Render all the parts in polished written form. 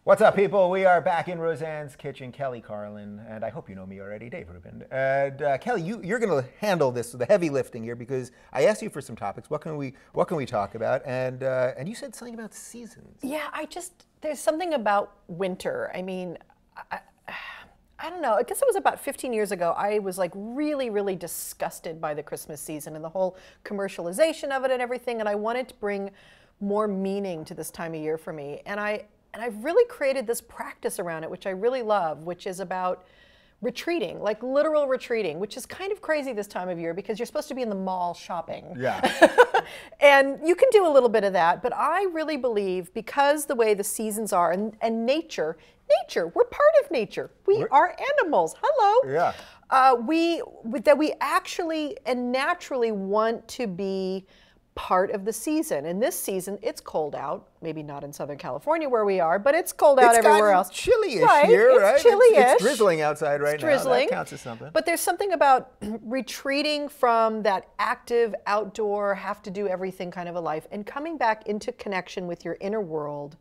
What's up, people? We are back in Roseanne's kitchen. Kelly Carlin, and I hope you know me already, Dave Rubin. And Kelly, you're going to handle this, the heavy lifting here, because I asked you for some topics. What can we talk about? And you said something about seasons. Yeah, there's something about winter. I mean, I don't know. I guess it was about 15 years ago. I was like really, really disgusted by the Christmas season and the whole commercialization of it and everything. And I wanted to bring more meaning to this time of year for me. And I've really created this practice around it, which I really love, which is about retreating, like literal retreating, which is kind of crazy this time of year because you're supposed to be in the mall shopping. Yeah. And you can do a little bit of that, but I really believe because the way the seasons are and nature, we're part of nature. We are animals. Hello. Yeah. That we actually and naturally want to be part of the season. And this season, it's cold out. Maybe not in Southern California where we are, but it's cold out everywhere else. It's chilly-ish here, right? It's chilly-ish. It's drizzling outside right now. That counts as something. But there's something about retreating from that active, outdoor, have to do everything kind of a life and coming back into connection with your inner world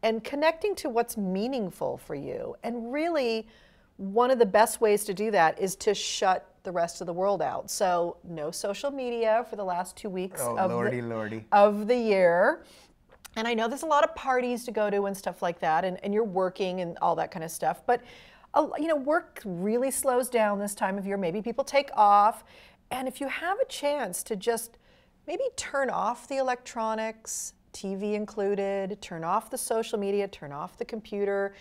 and connecting to what's meaningful for you. And really, one of the best ways to do that is to shut the rest of the world out. So no social media for the last 2 weeks of the year. And I know there's a lot of parties to go to and stuff like that, and you're working and all that kind of stuff. But work really slows down this time of year. Maybe people take off. And if you have a chance to just maybe turn off the electronics, TV included, turn off the social media, turn off the computer,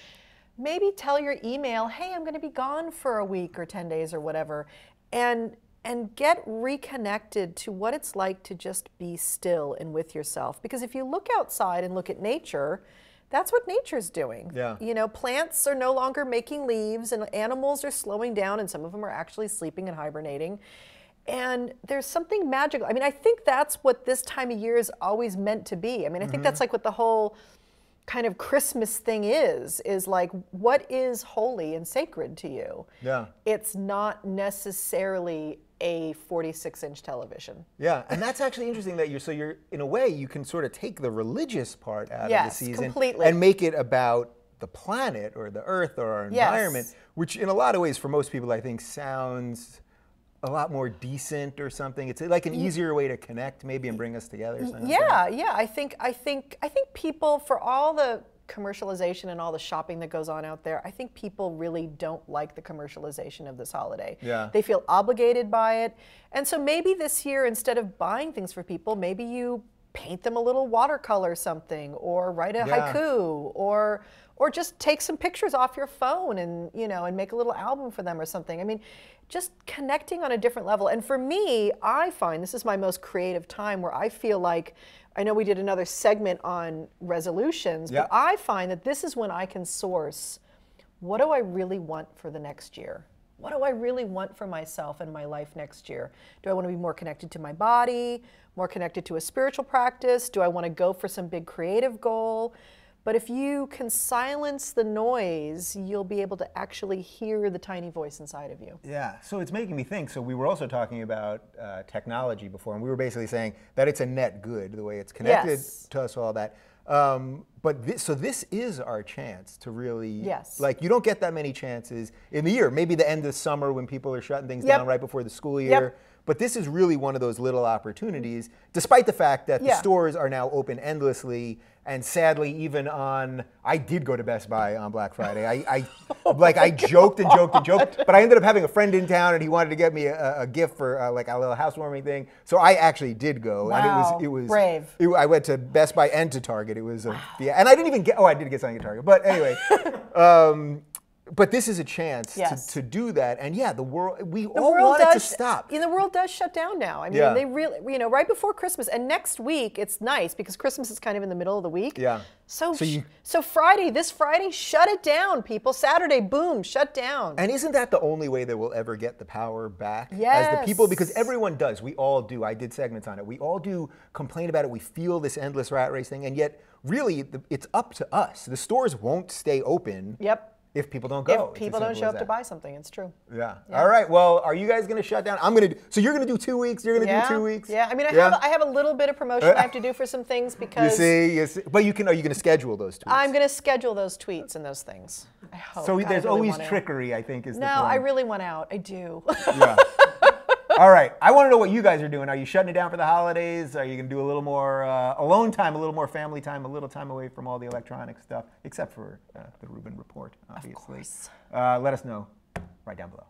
maybe tell your email, hey, I'm going to be gone for a week or 10 days or whatever, and get reconnected to what it's like to just be still and with yourself. Because if you look outside and look at nature, that's what nature's doing. Yeah. You know, plants are no longer making leaves, and animals are slowing down, and some of them are actually sleeping and hibernating. And there's something magical. I mean, I think that's what this time of year is always meant to be. I mean, I think that's like what the whole kind of Christmas thing is like, what is holy and sacred to you? Yeah. It's not necessarily a 46-inch television. Yeah, and that's actually interesting that you're in a way, you can sort of take the religious part out of the season completely. And make it about the planet or the earth or our environment, which in a lot of ways for most people I think sounds a lot more decent or something. It's like an easier way to connect maybe and bring us together. Yeah. I think people, for all the commercialization and all the shopping that goes on out there, I think people really don't like the commercialization of this holiday. Yeah. They feel obligated by it. And so maybe this year, instead of buying things for people, maybe you paint them a little watercolor something, or write a haiku, or just take some pictures off your phone and make a little album for them or something. I mean, just connecting on a different level. And for me, I find this is my most creative time where I feel like, I know we did another segment on resolutions, but I find that this is when I can source, what do I really want for the next year? What do I really want for myself and my life next year? Do I want to be more connected to my body, more connected to a spiritual practice? Do I want to go for some big creative goal? But if you can silence the noise, you'll be able to actually hear the tiny voice inside of you. Yeah, so it's making me think. So we were also talking about technology before, and we were basically saying that it's a net good, the way it's connected to us, all that. But this is our chance to really, like, you don't get that many chances in the year. Maybe the end of summer when people are shutting things down right before the school year. But this is really one of those little opportunities, despite the fact that the stores are now open endlessly. And sadly, even I did go to Best Buy on Black Friday. I joked and joked and joked, but I ended up having a friend in town, and he wanted to get me a gift for like a little housewarming thing. So I actually did go, and it was brave. I went to Best Buy and to Target. It was and I didn't even get. Oh, I did get something at Target, but anyway. But this is a chance to do that, and the world, we all want it to stop. The world does shut down now. I mean, they really, right before Christmas, and next week it's nice because Christmas is kind of in the middle of the week. Yeah. So this Friday, shut it down, people. Saturday, boom, shut down. And isn't that the only way that we'll ever get the power back as the people? Because everyone does. We all do. I did segments on it. We all do complain about it. We feel this endless rat race thing, and yet really it's up to us. The stores won't stay open. If people don't go. If people don't show up to buy something, it's true. Yeah. All right. Well, are you guys going to shut down? I'm going to. So you're going to do 2 weeks. You're going to do 2 weeks. Yeah. I mean, I have a little bit of promotion I have to do for some things because. You see. But you can. Are you going to schedule those tweets? I'm going to schedule those tweets and those things. I hope. So God, there's I really always trickery, I think, is the point. No, I really want out. I do. Yeah. All right. I want to know what you guys are doing. Are you shutting it down for the holidays? Are you going to do a little more alone time, a little more family time, a little time away from all the electronic stuff, except for the Rubin Report, obviously? Of course. Let us know right down below.